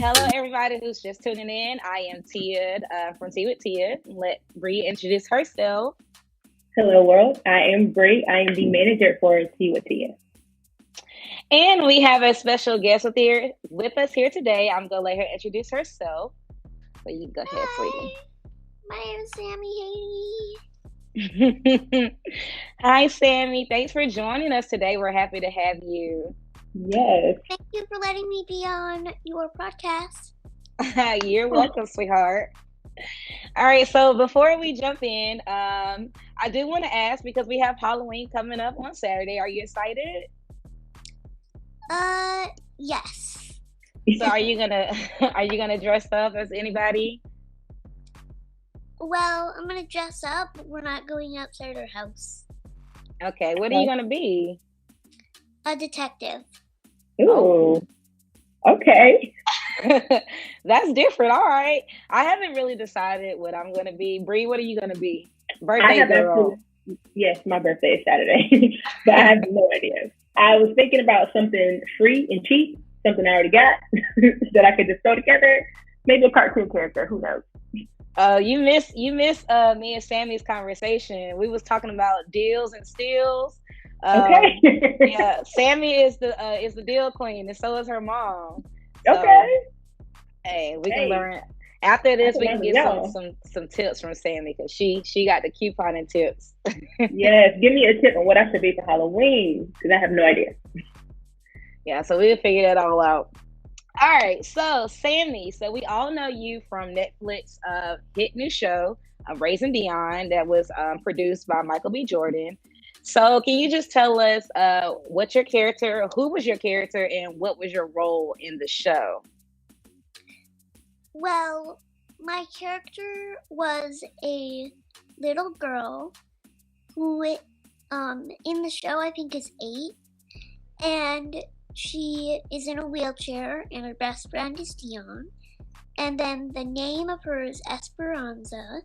Hello, everybody who's just tuning in. I am Tia from Tea with Tia. Let Bree introduce herself. Hello, world. I am Bree. I am the manager for Tea with Tia. And we have a special guest with us here today. I'm going to let her introduce herself. So you can go ahead, Hi, my name is Sammi sweetie. Hi, Sammy. Thanks for joining us today. We're happy to have you. Yes. Thank you for letting me be on your podcast. You're welcome, sweetheart. All right, so before we jump in, I do want to ask because we have Halloween coming up on Saturday. Are you excited? Yes. So are you gonna dress up as anybody? Well, I'm gonna dress up, but we're not going outside our house. Okay, what are you gonna be? A detective. Ooh. Okay. That's different. All right. I haven't really decided what I'm gonna be. Bree, what are you gonna be? Birthday girl. Yes, my birthday is Saturday, but I have no idea. I was thinking about something free and cheap, something I already got that I could just throw together. Maybe a cartoon character. Who knows? You missed me and Sammy's conversation. We was talking about deals and steals. Okay. Yeah, Sammy is the deal queen, and so is her mom. So, okay. Hey, we can learn after this. We can get y'all. some tips from Sammy because she got the couponing tips. Yes, give me a tip on what I should be for Halloween because I have no idea. Yeah, so we'll figure that all out. All right, so Sammy, so we all know you from Netflix hit new show, Raising Dion, that was produced by Michael B. Jordan. So can you just tell us what's your character, who was your character, and what was your role in the show? Well, my character was a little girl who, in the show I think is 8, and she is in a wheelchair, and her best friend is Dion. And then the name of her is Esperanza,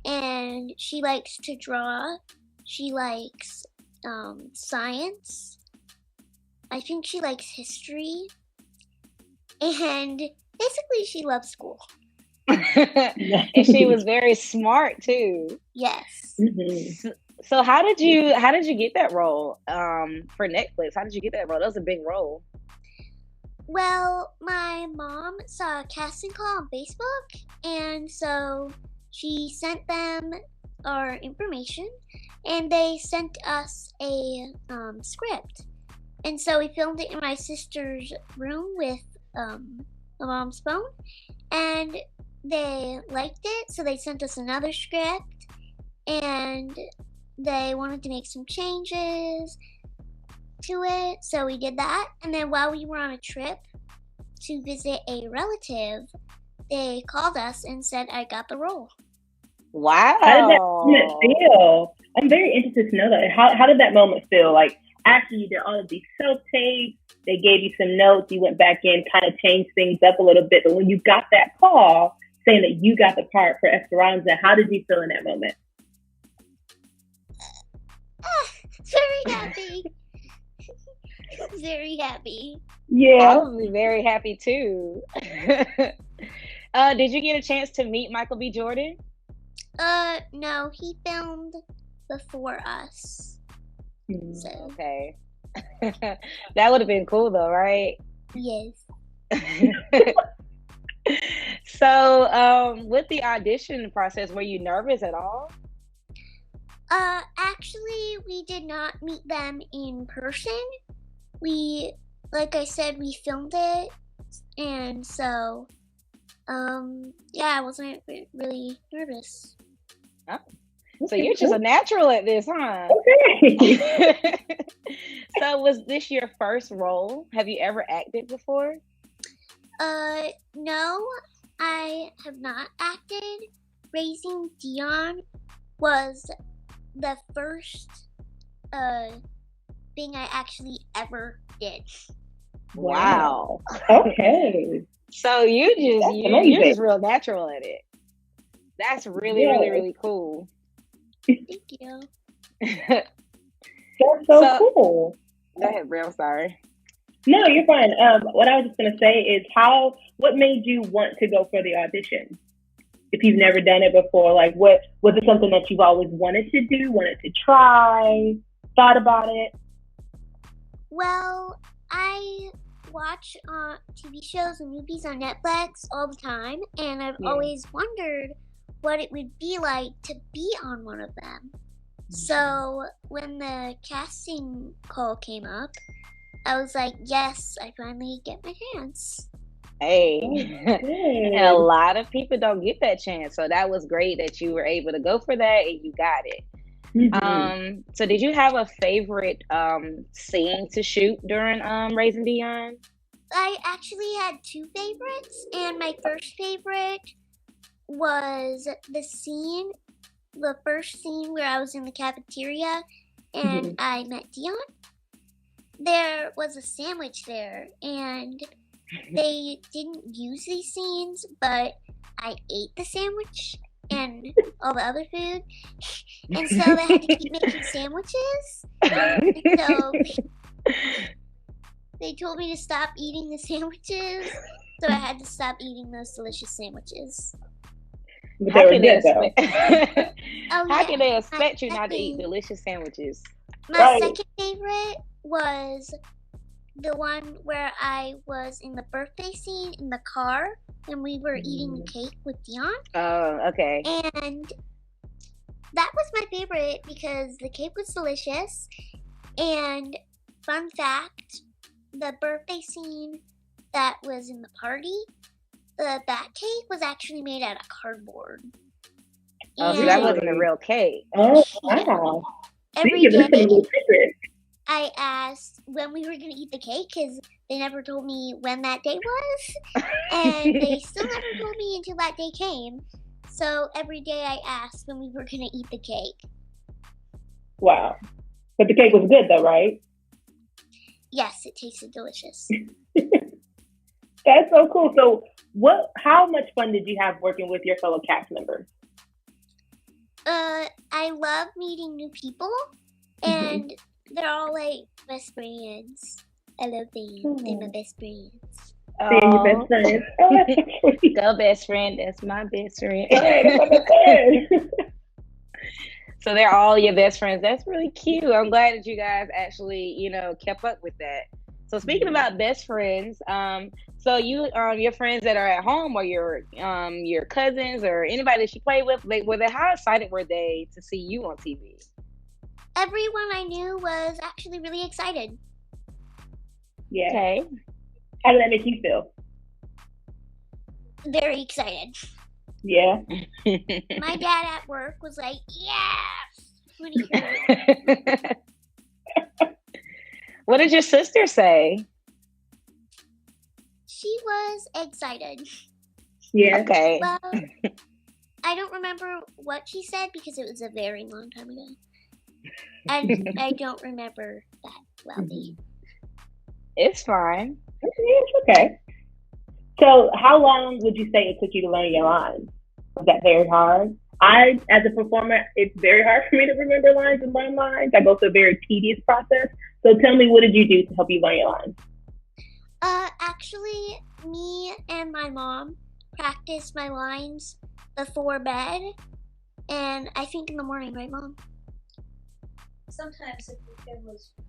and she likes to draw. She likes science. I think she likes history. And basically, she loves school. And she was very smart too. Yes. Mm-hmm. So how did you get that role for Netflix? How did you get that role? That was a big role. Well, my mom saw a casting call on Facebook, and so she sent them our information, and they sent us a script. And so we filmed it in my sister's room with my mom's phone, and they liked it, so they sent us another script, and they wanted to make some changes to it, so we did that. And then while we were on a trip to visit a relative, they called us and said I got the role. Wow. How did that moment feel? I'm very interested to know that. How did that moment feel? Like after you did all of these self-tapes, they gave you some notes, you went back in, kind of changed things up a little bit. But when you got that call saying that you got the part for Esperanza, how did you feel in that moment? Very happy. Very happy. Yeah. I would be very happy too. Did you get a chance to meet Michael B. Jordan? No, he filmed before us. So. Okay. That would have been cool though, right? Yes. So, with the audition process, were you nervous at all? Actually, we did not meet them in person. Like I said, we filmed it, and so, I wasn't really nervous. Oh. So you're just a natural at this, huh? Okay. So was this your first role? Have you ever acted before? No, I have not acted. Raising Dion was the first thing I actually ever did. Wow. Okay. So you're just real natural at it. That's really cool. Thank you. That's so cool. Go ahead, Bri. I'm sorry. No, you're fine. What I was just gonna say is what made you want to go for the audition? If you've never done it before, like what was it something that you've always wanted to do, wanted to try, thought about it? Well, I watch TV shows and movies on Netflix all the time, and I've always wondered what it would be like to be on one of them. So when the casting call came up, I was like, yes, I finally get my chance. Hey, and a lot of people don't get that chance. So that was great that you were able to go for that and you got it. Mm-hmm. So did you have a favorite scene to shoot during Raising Dion? I actually had two favorites, and my first favorite was the first scene where I was in the cafeteria and I met Dion. There was a sandwich there, and they didn't use these scenes, but I ate the sandwich and all the other food, and so they had to keep making sandwiches. And so they told me to stop eating the sandwiches, so I had to stop eating those delicious sandwiches. How can they expect you not to eat delicious sandwiches? My second favorite was the one where I was in the birthday scene in the car and we were eating the cake with Dion. Oh, okay. And that was my favorite because the cake was delicious. And fun fact, the birthday scene that was in the party, that cake was actually made out of cardboard. Oh, so that wasn't a real cake. Oh, wow. Every day, I asked when we were going to eat the cake because they never told me when that day was. And they still never told me until that day came. So every day I asked when we were going to eat the cake. Wow. But the cake was good though, right? Yes, it tasted delicious. That's so cool. So how much fun did you have working with your fellow cast members? I love meeting new people, and they're all like best friends. I love them. They're my best friends. Being your best friends. Oh, that's so sweet. Go best friend. That's my best friend. So they're all your best friends. That's really cute. I'm glad that you guys actually, kept up with that. So speaking about best friends, so you, your friends that are at home, or your cousins, or anybody that you play with, how excited were they to see you on TV? Everyone I knew was actually really excited. Yeah. Okay. How did that make you feel? Very excited. Yeah. My dad at work was like, yes! When he heard it. What did your sister say? She was excited. Yeah. Okay. Well, I don't remember what she said because it was a very long time ago. I don't remember that loudly. It's fine. It's okay. So how long would you say it took you to learn your lines? Was that very hard? As a performer, it's very hard for me to remember lines and learn lines. I go through a very tedious process. So tell me, what did you do to help you learn your lines? Actually, me and my mom practiced my lines before bed, and I think in the morning, right, Mom? Sometimes if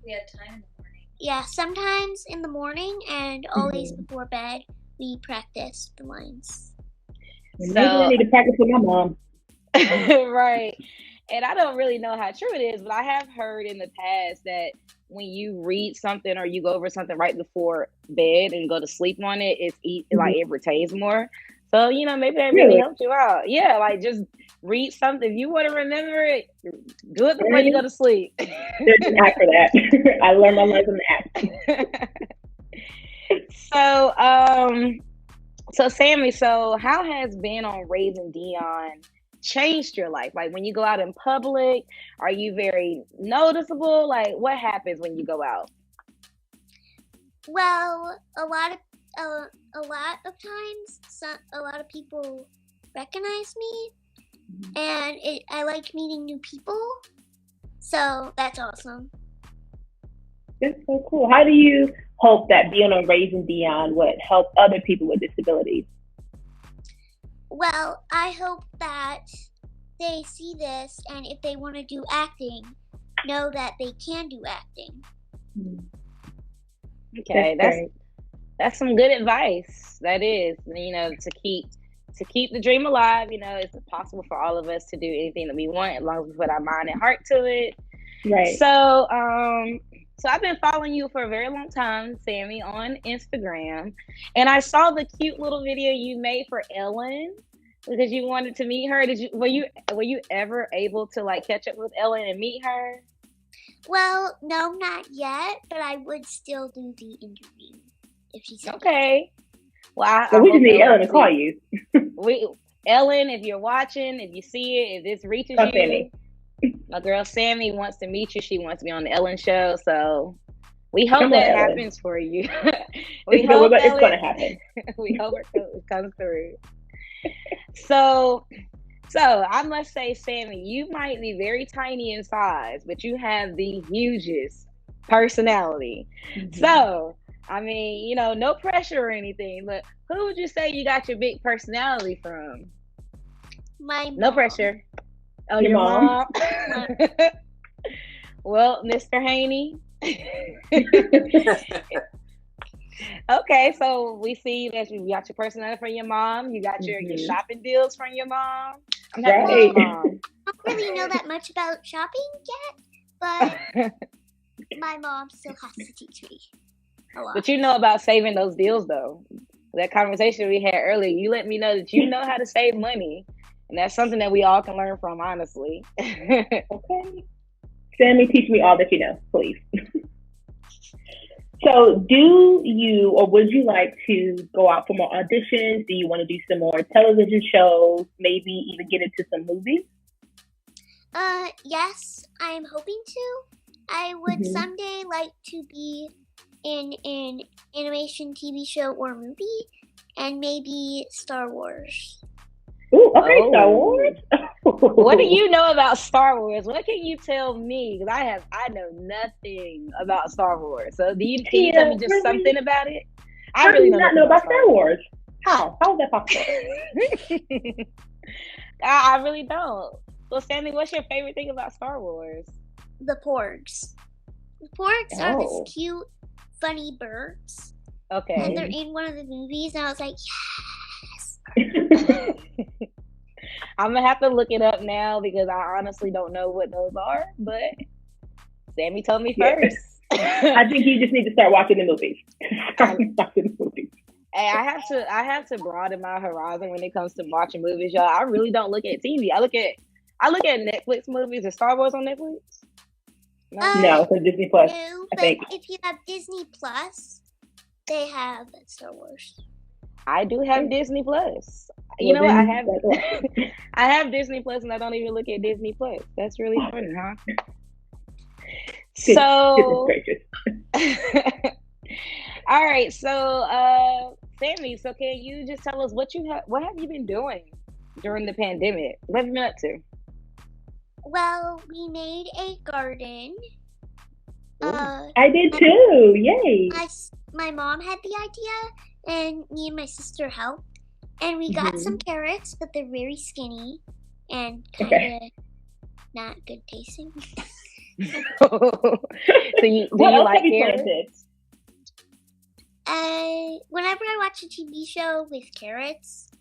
we had time in the morning. Yeah, sometimes in the morning and always before bed, we practice the lines. So I need to practice with my mom. Right. And I don't really know how true it is, but I have heard in the past that when you read something or you go over something right before bed and go to sleep on it, like it retains more. So, maybe that really helped you out. Yeah, like just read something. If you want to remember it, do it before you go to sleep. There's an app for that. I learned my lines on the app. So Sammi, how has being on Raising Dion changed your life? Like when you go out in public, are you very noticeable? Like what happens when you go out? Well, a lot of times, a lot of people recognize me, and I like meeting new people. So that's awesome. That's so cool. How do you hope that being on Raising Dion would help other people with disabilities? Well, I hope that they see this, and if they want to do acting, know that they can do acting. Okay, that's some good advice. That is, to keep the dream alive. It's possible for all of us to do anything that we want as long as we put our mind and heart to it. Right. So I've been following you for a very long time, Sammi, on Instagram, and I saw the cute little video you made for Ellen because you wanted to meet her. Were you ever able to like catch up with Ellen and meet her? Well, no, not yet, but I would still do the interview if she said okay. Well, we just need Ellen to call you. Ellen, if you're watching, if you see it, if this reaches you, Sammi. My girl Sammi wants to meet you. She wants to be on the Ellen show. So we hope that happens for you. It's going to happen. We hope it comes through. So I must say, Sammi, you might be very tiny in size, but you have the hugest personality. Mm-hmm. So, I mean, no pressure or anything, but who would you say you got your big personality from? My mom. No pressure. Oh, your mom? Well, Mr. Haney. Okay, so we see that you got your personality from your mom. You got your shopping deals from your mom. I'm happy with your mom. I don't really know that much about shopping yet, but my mom still has to teach me a lot. But you know about saving those deals, though. That conversation we had earlier, you let me know that you know how to save money. And that's something that we all can learn from, honestly. Okay. Sammi, teach me all that you know, please. So do you, or would you like to go out for more auditions? Do you want to do some more television shows? Maybe even get into some movies? Yes, I'm hoping to. I would someday like to be in an animation TV show or movie, and maybe Star Wars. Ooh, okay, Star Wars. What do you know about Star Wars? What can you tell me? Because I know nothing about Star Wars. So can you tell me just something about it? I really do not know about Star Wars. How is that possible? I really don't. Well, Sammi, what's your favorite thing about Star Wars? The porgs. The porgs are this cute, funny birds. Okay. And they're in one of the movies, and I was like, yes. I'm going to have to look it up now because I honestly don't know what those are, but Sammi told me first. I think you just need to start watching the movies. Hey, I have to broaden my horizon when it comes to watching movies, y'all. I really don't look at TV. I look at Netflix movies. Is Star Wars on Netflix? No, it's on Disney Plus. No, I think. If you have Disney Plus, they have Star Wars. I do have Disney Plus. You know what? I have Disney Plus, and I don't even look at Disney Plus. That's really funny, huh? So, all right. So, Sammi, so can you just tell us what have you been doing during the pandemic? What have you been up to? Well, we made a garden. I did too. Yay! My mom had the idea, and me and my sister helped. And we got some carrots, but they're very skinny and kind of not good tasting. Do you like carrots? Whenever I watch a TV show with carrots,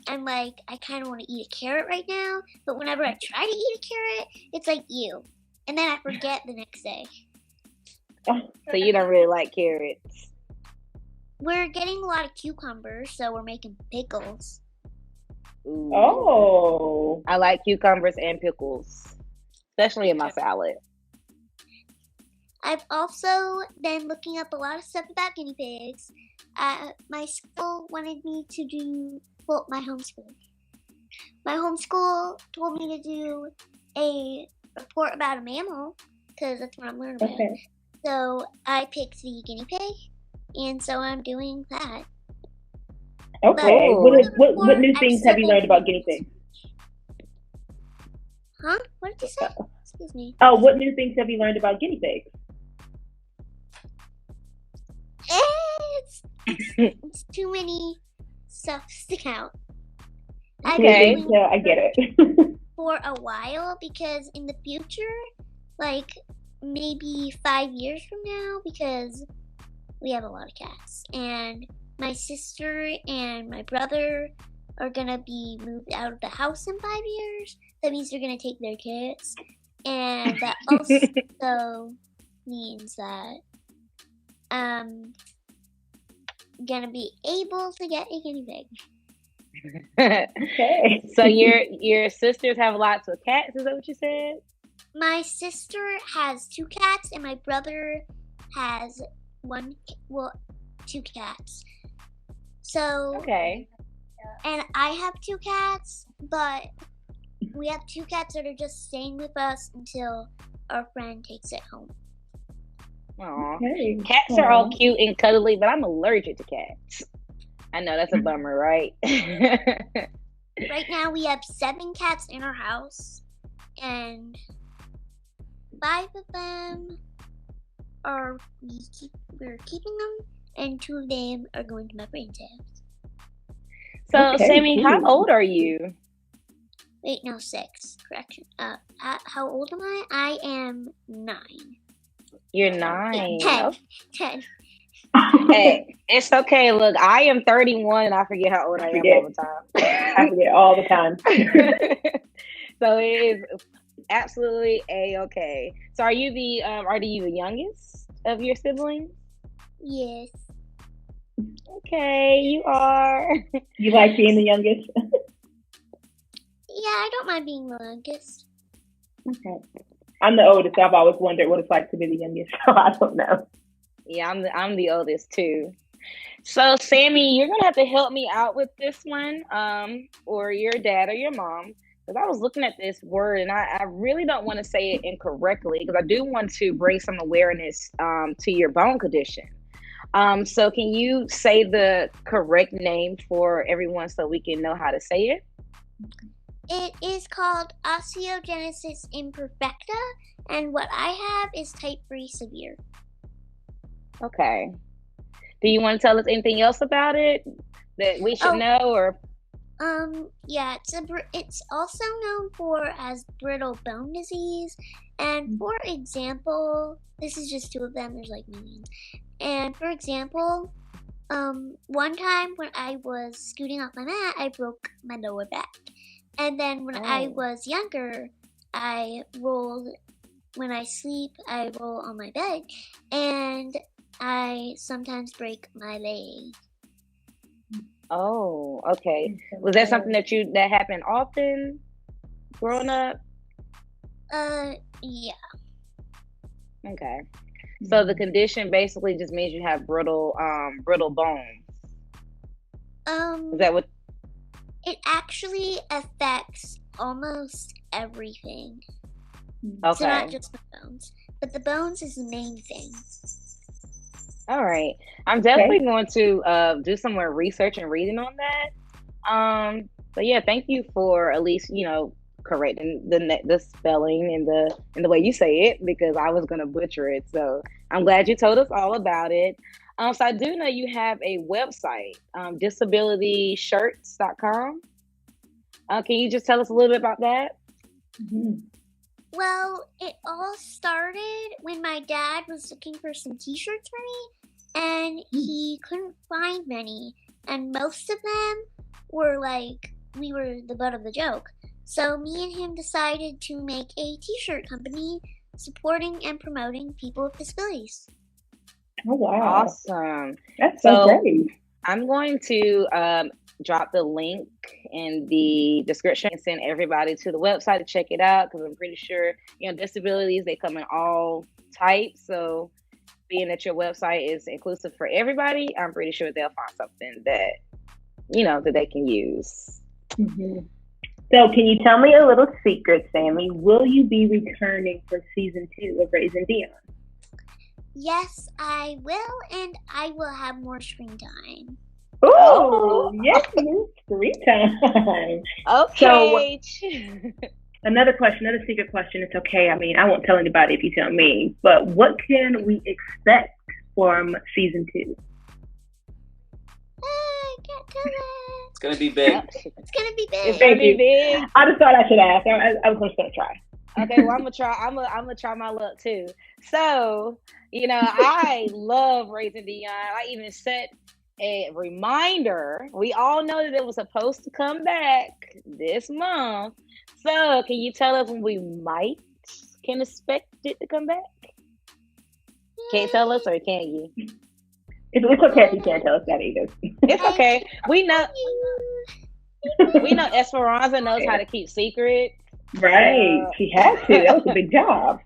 I'm like, I kind of want to eat a carrot right now. But whenever I try to eat a carrot, it's like, ew. And then I forget the next day. So you don't really like carrots? We're getting a lot of cucumbers, so we're making pickles. Ooh. Oh. I like cucumbers and pickles, especially in my salad. I've also been looking up a lot of stuff about guinea pigs. My school wanted me to do, my homeschool. My homeschool told me to do a report about a mammal, because that's what I'm learning about. Okay. So I picked the guinea pig. And so I'm doing that. Okay. What new things have you learned about guinea pigs? Huh? What did you say? Excuse me. Oh, what new things have you learned about guinea pigs? it's too many stuffs to count. Okay. I get it. For a while, because in the future, like maybe 5 years from now, because we have a lot of cats, and my sister and my brother are gonna be moved out of the house in 5 years. That means they're gonna take their cats, and that also means that gonna be able to get a guinea pig. Okay. So your sisters have lots of cats, is that what you said? My sister has 2 cats, and my brother has 2 cats. So Okay. and I have 2 cats, but we have 2 cats that are just staying with us until our friend takes it home. Aw. Okay. Cats are all cute and cuddly, but I'm allergic to cats. I know that's a bummer, right? Right now we have 7 cats in our house, and 5 of them we're keeping them, and 2 of them are going to my friend's house. So, Okay, Sammy, how cool. old are you? Wait, no, 6. Correction. How old am I? I am 9. You're 9. 10. Okay. 10. Hey, it's okay. Look, I am 31 and I forget how old I am all the I time. forget all the time. So it is absolutely a-okay. So are you the youngest of your siblings? Yes. Okay, you are. You like being the youngest? Yeah, I don't mind being the youngest. Okay. I'm the oldest, so I've always wondered what it's like to be the youngest, so I don't know. Yeah, I'm the oldest too. So Sammy, you're gonna have to help me out with this one, or your dad or your mom, because I was looking at this word and I really don't want to say it incorrectly because I do want to bring some awareness to your bone condition. So can you say the correct name for everyone so we can know how to say it? It is called osteogenesis imperfecta, and what I have is type 3 severe. Okay. Do you want to tell us anything else about it that we should know, or? Yeah, it's also known as brittle bone disease, and for example, this is just 2 of them. There's like millions. And for example, one time when I was scooting off my mat, I broke my lower back. And then when I was younger, when I sleep, I roll on my bed, and I sometimes break my leg. Oh, okay. Was that something that happened often growing up? Yeah. Okay. So the condition basically just means you have brittle bones. Is that what? It actually affects almost everything. Okay. So not just the bones, but the bones is the main thing. All right. I'm definitely going to do some more research and reading on that. But yeah, thank you for at least correcting the spelling and the way you say it, because I was going to butcher it. So I'm glad you told us all about it. So I do know you have a website, disabilityshirts.com. Can you just tell us a little bit about that? Mm-hmm. Well, it all started when my dad was looking for some t-shirts for me, and he couldn't find many, and most of them were like, we were the butt of the joke. So me and him decided to make a t-shirt company supporting and promoting people with disabilities. Oh, wow. Awesome. That's so great. I'm going to drop the link in the description and send everybody to the website to check it out, because I'm pretty sure, disabilities, they come in all types. So being that your website is inclusive for everybody, I'm pretty sure they'll find something that, that they can use. Mm-hmm. So can you tell me a little secret, Sammy? Will you be returning for season 2 of Raising Dion? Yes, I will, and I will have more screen time. Oh, yes, screen time. Okay. So, another secret question. It's okay. I mean, I won't tell anybody if you tell me. But what can we expect from season 2? gonna be big. It's gonna be big. It's gonna be big. I just thought I should ask. I was just gonna try. Okay, well I'm gonna try. I'm gonna try my luck too. So I love Raising Dion. I even set a reminder. We all know that it was supposed to come back this month. So can you tell us when we can expect it to come back? Can't tell us, or can you? It's okay if you can't tell us that either. It's okay. We know Esperanza knows how to keep secrets. Right. She had to. That was a big job.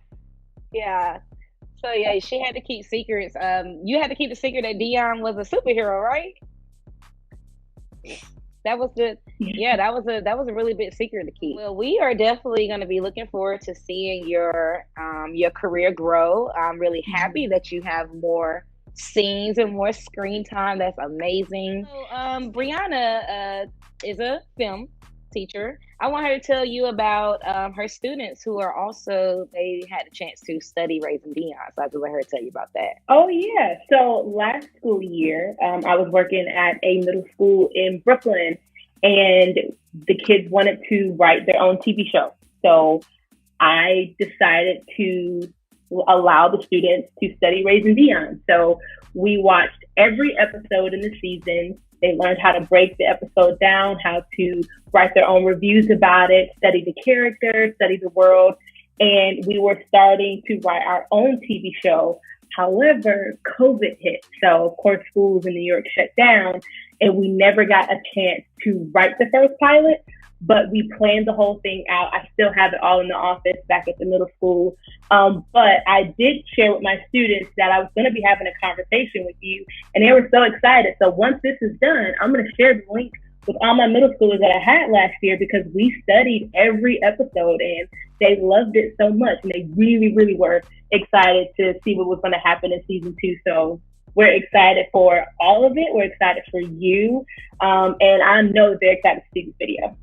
Yeah. So yeah, she had to keep secrets. You had to keep the secret that Dion was a superhero, right? That was that was a really big secret to keep. Well, we are definitely going to be looking forward to seeing your career grow. I'm really happy that you have more scenes and more screen time. That's amazing. So, Breana is a film teacher. I want her to tell you about her students who are also, they had a chance to study Raising Dion. So I just let her tell you about that. Oh, yeah. So last school year, I was working at a middle school in Brooklyn, and the kids wanted to write their own TV show. So I decided to allow the students to study Raising Dion. So we watched every episode in the season. They learned how to break the episode down, how to write their own reviews about it, study the characters, study the world. And we were starting to write our own TV show. However, COVID hit. So, of course, schools in New York shut down, and we never got a chance to write the first pilot. But we planned the whole thing out. I still have it all in the office back at the middle school. But I did share with my students that I was going to be having a conversation with you, and they were so excited. So once this is done, I'm going to share the link with all my middle schoolers that I had last year, because we studied every episode and they loved it so much. And they really, really were excited to see what was going to happen in season 2. So we're excited for all of it. We're excited for you. And I know that they're excited to see this video.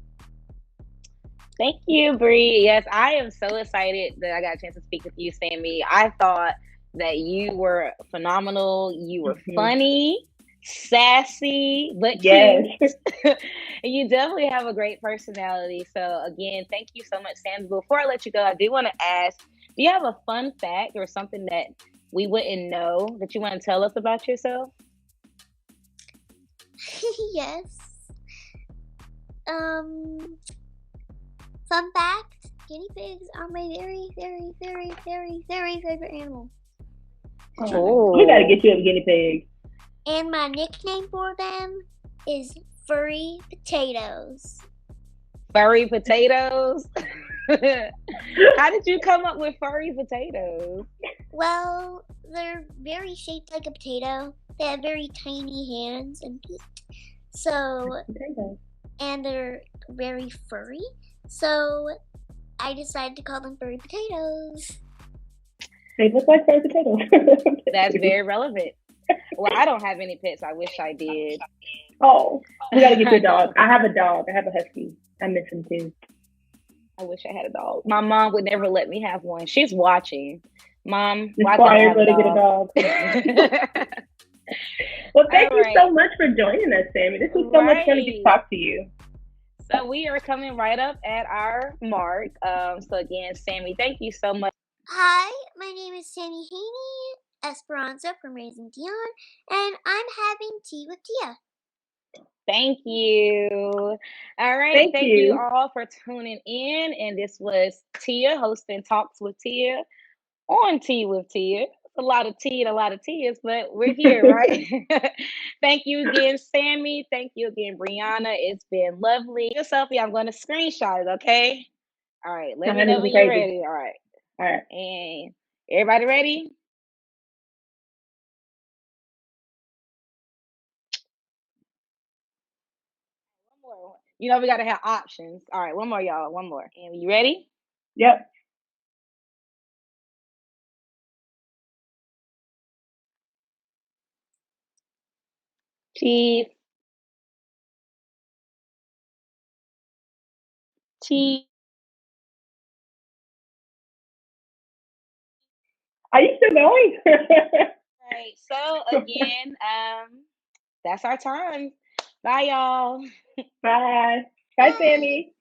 Thank you, Bree. Yes, I am so excited that I got a chance to speak with you, Sammi. I thought that you were phenomenal. You were funny, sassy, but cute. And you definitely have a great personality. So again, thank you so much, Sammi. Before I let you go, I do want to ask, do you have a fun fact or something that we wouldn't know that you want to tell us about yourself? Yes. Fun fact, guinea pigs are my very, very, very, very, very favorite animal. Oh. We gotta get you a guinea pig. And my nickname for them is Furry Potatoes. Furry potatoes? How did you come up with furry potatoes? Well, they're very shaped like a potato. They have very tiny hands and feet. So, and they're very furry. So I decided to call them furry potatoes. They look like furry potatoes. That's very relevant. Well, I don't have any pets. I wish I did. Oh, we gotta get your dog. I have a dog. I have a husky. I miss him too. I wish I had a dog. My mom would never let me have one. She's watching. Mom, why can't I get a dog? Well, thank you so much for joining us, Sammi. This was so much fun to get to talk to you. So we are coming right up at our mark. So again, Sammi, thank you so much. Hi, my name is Sammi Haney, Esperanza from Raising Dion, and I'm having tea with Tia. Thank you. All right. Thank you all for tuning in. And this was Tia hosting Talks with Tia on Tea with Tia. A lot of tea and a lot of tears, but we're here, right? Thank you again, Sammi. Thank you again, Breana. It's been lovely. Your selfie, I'm going to screenshot it, okay? All right. Let me know when you're ready. All right. All right. And everybody ready? One more. You know, we got to have options. All right. One more, y'all. One more. And you ready? Yep. Cheese. Cheese. Are you still going? All right. So again, that's our time. Bye, y'all. Bye. Bye, Bye. Sammy.